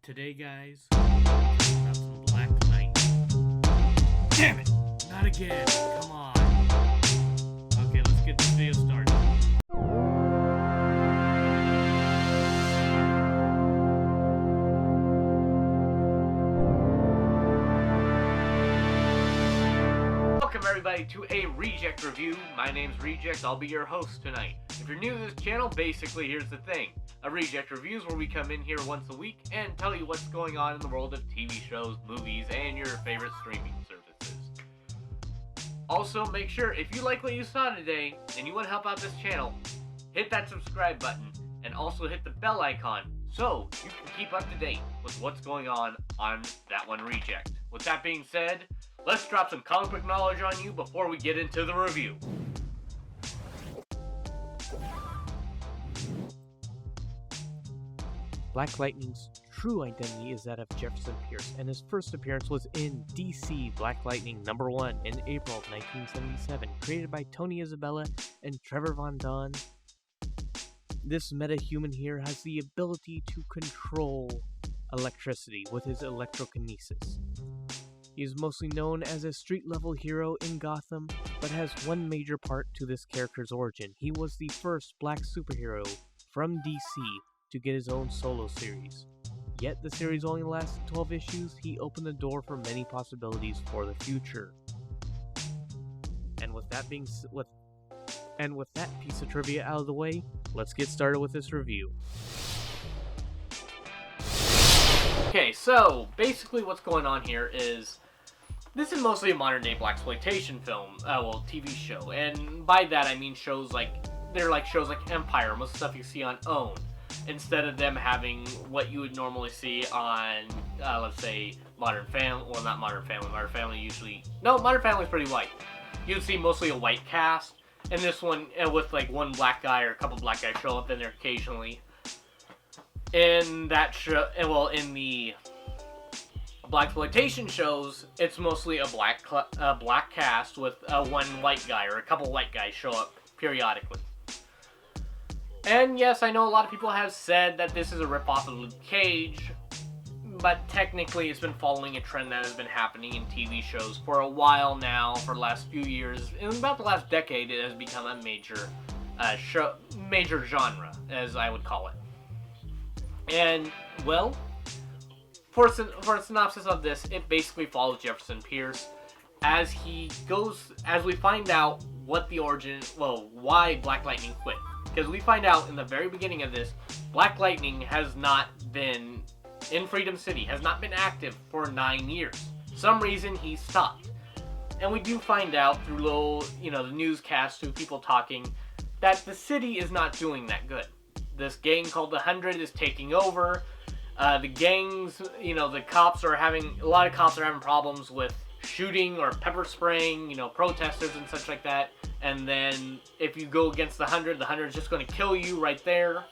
Today, guys, we're talking about some Black Knight. Damn it! Not again! Come on! Okay, let's get this video started. Welcome everybody to a Reject review. My name's Reject, I'll be your host tonight. If you're new to this channel, basically here's the thing. A Reject reviews where we come in here once a week and tell you what's going on in the world of TV shows, movies, and your favorite streaming services. Also, make sure if you like what you saw today and you want to help out this channel, hit that subscribe button and also hit the bell icon so you can keep up to date with what's going on That One Reject. With that being said, let's drop some comic book knowledge on you before we get into the review. Black Lightning's true identity is that of Jefferson Pierce, and his first appearance was in DC Black Lightning #1 in April of 1977, created by Tony Isabella and Trevor Von Don. This meta-human here has the ability to control electricity with his electrokinesis. He is mostly known as a street-level hero in Gotham, but has one major part to this character's origin. He was the first black superhero from DC to get his own solo series. Yet the series only lasted 12 issues, he opened the door for many possibilities for the future. And with that piece of trivia out of the way, let's get started with this review. Okay, so basically what's going on here is this is mostly a modern day blaxploitation film, TV show, and by that I mean shows like Empire, most stuff you see on OWN, instead of them having what you would normally see on, let's say, Modern Family. Well, not Modern Family. Modern Family Modern Family's pretty white. You'd see mostly a white cast, and this one with like one black guy or a couple black guys show up in there occasionally. In that show, in the blaxploitation shows, it's mostly a black cast with one white guy or a couple white guys show up periodically. And yes, I know a lot of people have said that this is a ripoff of Luke Cage, but technically it's been following a trend that has been happening in TV shows for a while now, for the last few years. In about the last decade, it has become a major genre, as I would call it. And, well, for a synopsis of this, it basically follows Jefferson Pierce as we find out what the origin, why Black Lightning quit. Because we find out in the very beginning of this, Black Lightning has not been in Freedom City, has not been active for 9 years. For some reason, he stopped. And we do find out through the newscast, through people talking, that the city is not doing that good. This gang called the 100 is taking over. The gangs, a lot of cops are having problems with shooting or pepper spraying, protesters and such like that. And then if you go against the 100 is just going to kill you right there.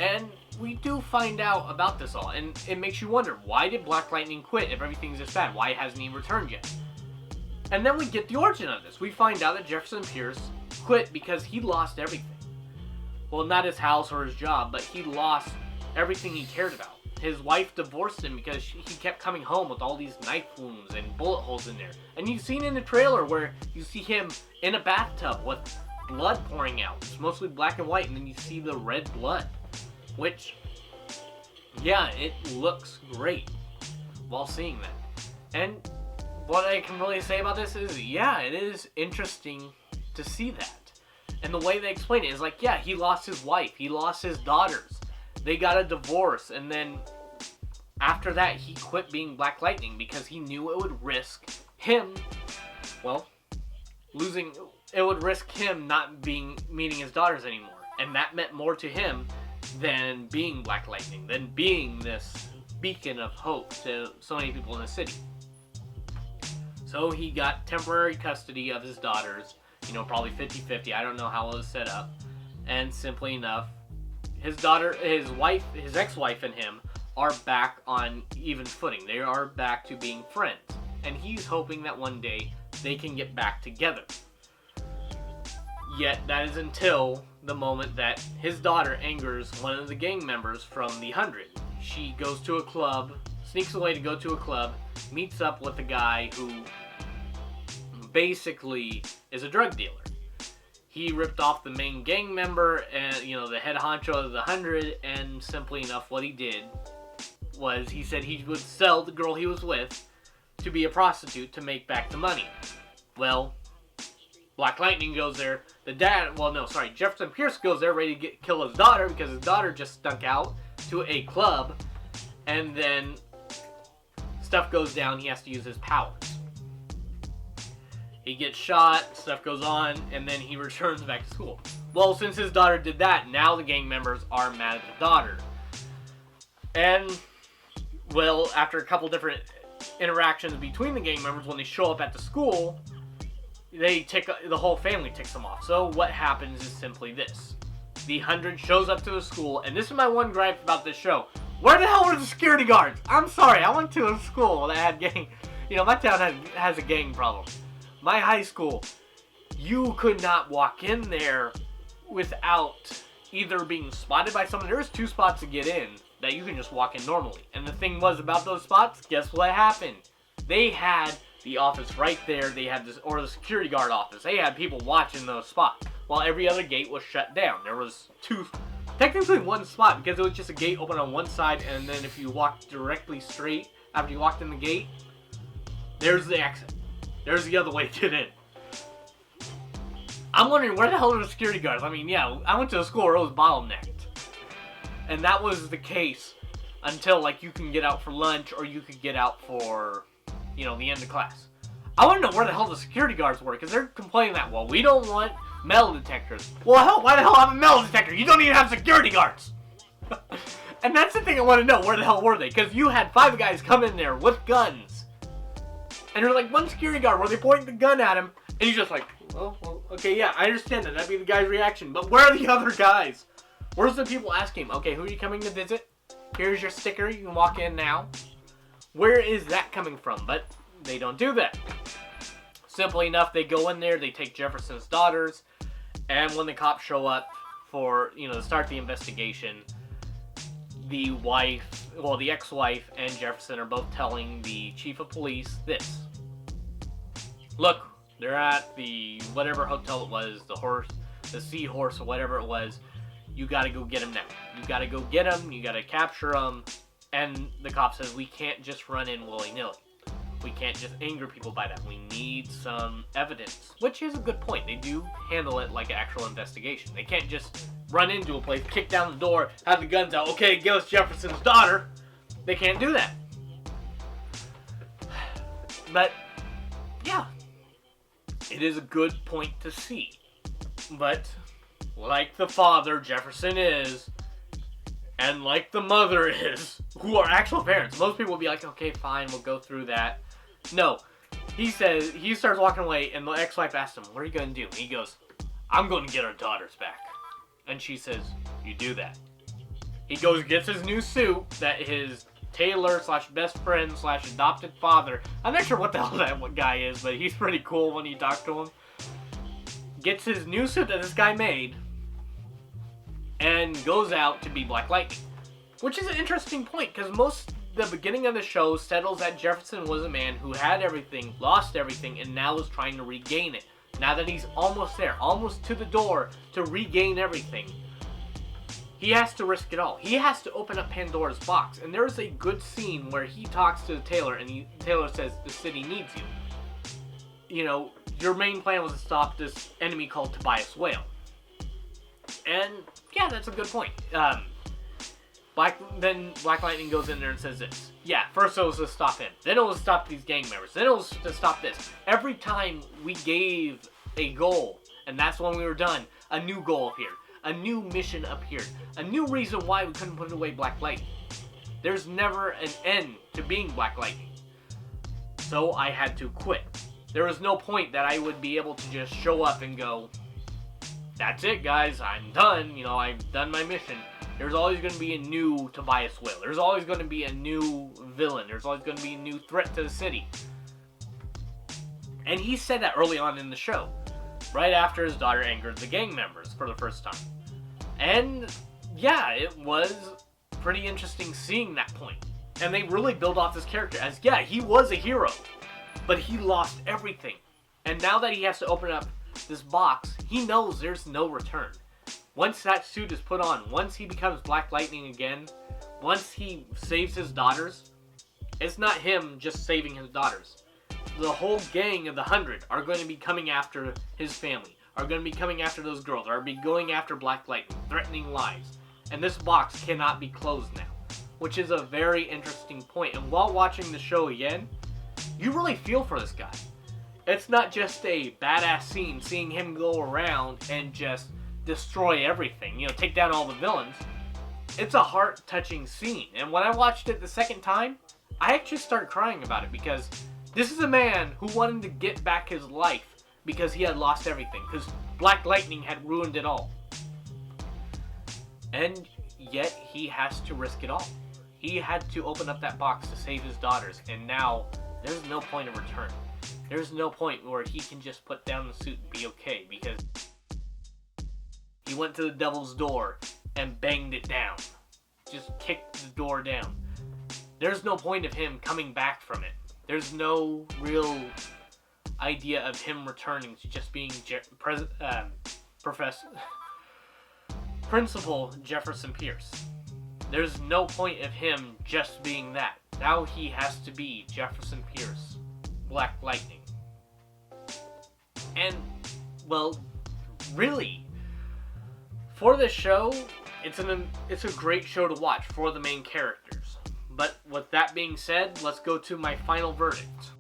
And we do find out about this all, and it makes you wonder, why did Black Lightning quit if everything's this bad? Why hasn't he returned yet? And then we get the origin of this. We find out that Jefferson Pierce quit because he lost everything. Well, not his house or his job, but he lost everything he cared about. His wife divorced him because he kept coming home with all these knife wounds and bullet holes in there. And you've seen in the trailer where you see him in a bathtub with blood pouring out. It's mostly black and white, and then you see the red blood. Which, yeah, it looks great while seeing that. And what I can really say about this is, yeah, it is interesting to see that. And the way they explain it is like, yeah, he lost his wife, he lost his daughters. They got a divorce, and then after that, he quit being Black Lightning because he knew it would risk him, it would risk him not meeting his daughters anymore. And that meant more to him than being Black Lightning, than being this beacon of hope to so many people in the city. So he got temporary custody of his daughters, probably 50-50, I don't know how it was set up. And simply enough, his ex-wife and him are back on even footing. They are back to being friends. And he's hoping that one day they can get back together. Yet that is until the moment that his daughter angers one of the gang members from the 100. she goes to a club, sneaks away to go to a club, meets up with a guy who basically is a drug dealer. He ripped off the main gang member and, the head honcho of the 100, and simply enough, what he did was he said he would sell the girl he was with to be a prostitute to make back the money. Well, Black Lightning goes there. Jefferson Pierce goes there ready to kill his daughter because his daughter just snuck out to a club, and then stuff goes down. He has to use his powers. He gets shot, stuff goes on, and then he returns back to school. Well, since his daughter did that, now the gang members are mad at the daughter. And, well, after a couple different interactions between the gang members, when they show up at the school, the whole family ticks them off. So what happens is simply this. The 100 shows up to the school, and this is my one gripe about this show. Where the hell were the security guards? I'm sorry, I went to a school that had gang... my town has a gang problem. My high school, you could not walk in there without either being spotted by someone. There's 2 spots to get in that you can just walk in normally. And the thing was about those spots, guess what happened? They had the office right there. They had the security guard office. They had people watching those spots while every other gate was shut down. There was technically 1 spot because it was just a gate open on one side, and then if you walked directly straight after you walked in the gate, there's the exit. There's the other way to get in. I'm wondering, where the hell are the security guards? I mean, yeah, I went to a school where it was bottlenecked. And that was the case until, you can get out for lunch or you could get out for, the end of class. I want to know where the hell the security guards were, because they're complaining that, well, we don't want metal detectors. Well, hell, why the hell have a metal detector? You don't even have security guards. And that's the thing I want to know, where the hell were they? Because you had 5 guys come in there with guns. And there's like 1 security guard where they point the gun at him, and he's just like, well, okay, yeah, I understand that. That'd be the guy's reaction. But where are the other guys? Where's the people asking him, okay, who are you coming to visit? Here's your sticker. You can walk in now. Where is that coming from? But they don't do that. Simply enough, they go in there, they take Jefferson's daughters, and when the cops show up for, to start the investigation, the ex-wife and Jefferson are both telling the chief of police this. Look, they're at the whatever hotel it was, the Seahorse or whatever it was. You gotta go get them now. You gotta go get them, you gotta capture them. And the cop says, we can't just run in willy-nilly. We can't just anger people by that. We need some evidence. Which is a good point. They do handle it like an actual investigation. They can't just run into a place, kick down the door, have the guns out, okay, give us Jefferson's daughter. They can't do that. But, yeah. It is a good point to see. But, like the father Jefferson is, and like the mother is, who are actual parents, most people will be like, okay, fine, we'll go through that. No. He starts walking away, and the ex-wife asks him, what are you going to do? And he goes, I'm going to get our daughters back. And she says, you do that. He goes, gets his new suit that his tailor/best friend/adopted father, I'm not sure what the hell that guy is, but he's pretty cool when you talk to him. Gets his new suit that this guy made, and goes out to be Black Lightning. Which is an interesting point, because the beginning of the show settles that Jefferson was a man who had everything, lost everything, and now is trying to regain it. Now that he's almost there, almost to the door to regain everything, he has to risk it all. He has to open up Pandora's box. And there's a good scene where he talks to the tailor, and Taylor says, the city needs you. Your main plan was to stop this enemy called Tobias Whale. And, yeah, that's a good point. Black Lightning goes in there and says this. Yeah, first it was to stop him. Then it was to stop these gang members. Then it was to stop this. Every time we gave a goal, and that's when we were done, a new goal appeared. A new mission appeared. A new reason why we couldn't put away Black Lightning. There's never an end to being Black Lightning. So I had to quit. There was no point that I would be able to just show up and go, that's it, guys, I'm done. I've done my mission. There's always going to be a new Tobias Whale. There's always going to be a new villain. There's always going to be a new threat to the city. And he said that early on in the show, right after his daughter angered the gang members for the first time. And, yeah, it was pretty interesting seeing that point. And they really build off this character as, yeah, he was a hero, but he lost everything. And now that he has to open up this box, he knows there's no return. Once that suit is put on, once he becomes Black Lightning again, once he saves his daughters, it's not him just saving his daughters. The whole gang of the 100 are going to be coming after his family, are going to be coming after those girls, are be going after Black Lightning, threatening lives. And this box cannot be closed now, which is a very interesting point. And while watching the show again, you really feel for this guy. It's not just a badass scene seeing him go around and just destroy everything, take down all the villains. It's a heart-touching scene. And when I watched it the second time, I actually started crying about it, because this is a man who wanted to get back his life because he had lost everything, because Black Lightning had ruined it all. And yet he has to risk it all. He had to open up that box to save his daughters, and now there's no point of return. There's no point where he can just put down the suit and be okay, because he went to the devil's door and banged it down. Just kicked the door down. There's no point of him coming back from it. There's no real idea of him returning to just being Principal Jefferson Pierce. There's no point of him just being that. Now he has to be Jefferson Pierce, Black Lightning. And, well, really, for this show, it's a great show to watch for the main characters. But with that being said, let's go to my final verdict.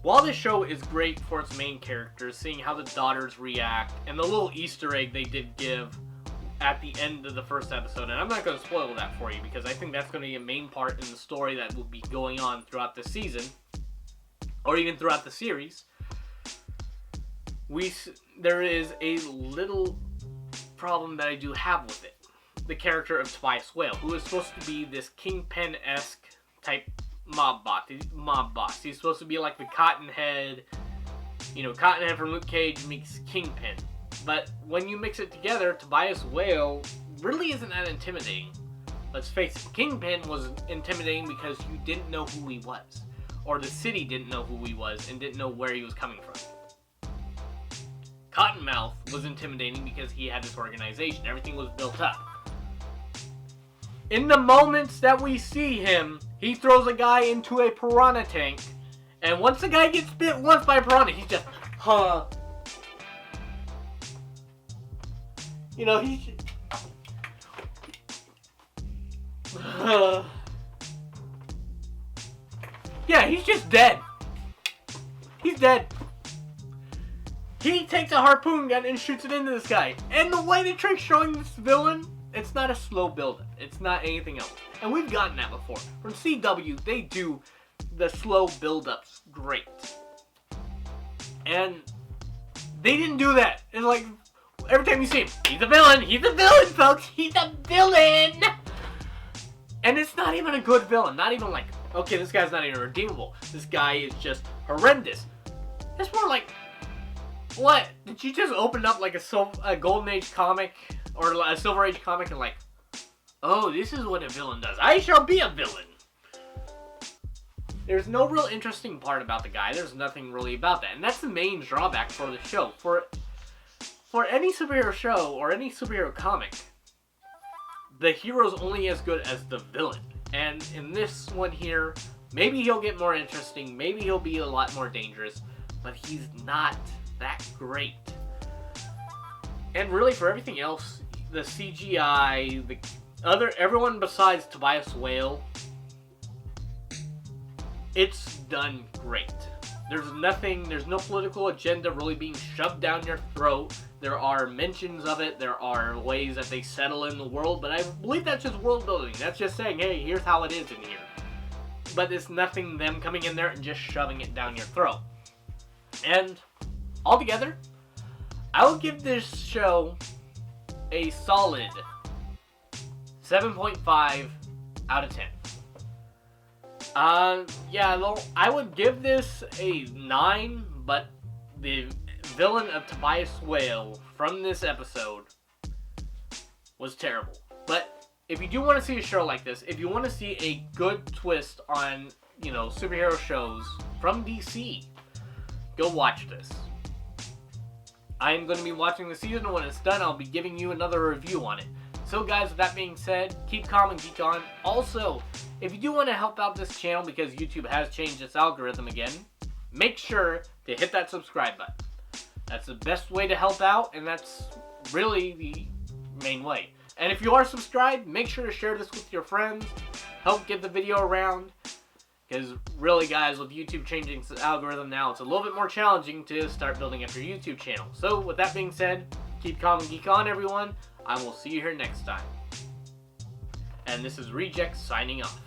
While this show is great for its main characters, seeing how the daughters react, and the little Easter egg they did give at the end of the first episode, and I'm not going to spoil that for you, because I think that's going to be a main part in the story that will be going on throughout the season, or even throughout the series. There is a little problem that I do have with it. The character of Tobias Whale, who is supposed to be this Kingpin-esque type mob boss. He's supposed to be like the Cottonhead, Cottonhead from Luke Cage meets Kingpin. But when you mix it together, Tobias Whale really isn't that intimidating. Let's face it, Kingpin was intimidating because you didn't know who he was. Or the city didn't know who he was and didn't know where he was coming from. Cottonmouth was intimidating because he had this organization. Everything was built up. In the moments that we see him, he throws a guy into a piranha tank. And once the guy gets bit once by a piranha, he's just, he's yeah, he's just dead. He's dead. He takes a harpoon gun and shoots it into this guy. And the way they trick showing this villain, it's not a slow build-up. It's not anything else. And we've gotten that before. From CW, they do the slow build-ups great. And they didn't do that. And like, every time you see him, he's a villain, folks, he's a villain! And it's not even a good villain. Not even like, okay, this guy's not even redeemable. This guy is just horrendous. It's more like, what? Did you just open up like a Golden Age comic or a Silver Age comic and like, oh, this is what a villain does. I shall be a villain. There's no real interesting part about the guy. There's nothing really about that. And that's the main drawback for the show. For any superhero show or any superhero comic, the hero's only as good as the villain. And in this one here, maybe he'll get more interesting. Maybe he'll be a lot more dangerous. But he's not that great. And really, for everything else, the CGI, everyone besides Tobias Whale, it's done great. There's no political agenda really being shoved down your throat. There are mentions of it, there are ways that they settle in the world, but I believe that's just world building. That's just saying, hey, here's how it is in here. But it's nothing them coming in there and just shoving it down your throat. And altogether, I will give this show a solid 7.5 out of 10. I would give this a 9, but the villain of Tobias Whale from this episode was terrible. But if you do want to see a show like this, if you want to see a good twist on, you know, superhero shows from DC, go watch this. I am going to be watching the season, and when it's done, I'll be giving you another review on it. So guys, with that being said, keep calm and geek on. Also, if you do want to help out this channel, because YouTube has changed its algorithm again, make sure to hit that subscribe button. That's the best way to help out, and that's really the main way. And if you are subscribed, make sure to share this with your friends. Help get the video around. Because really, guys, with YouTube changing its algorithm now, it's a little bit more challenging to start building up your YouTube channel. So, with that being said, keep calm and geek on, everyone. I will see you here next time. And this is Reject signing off.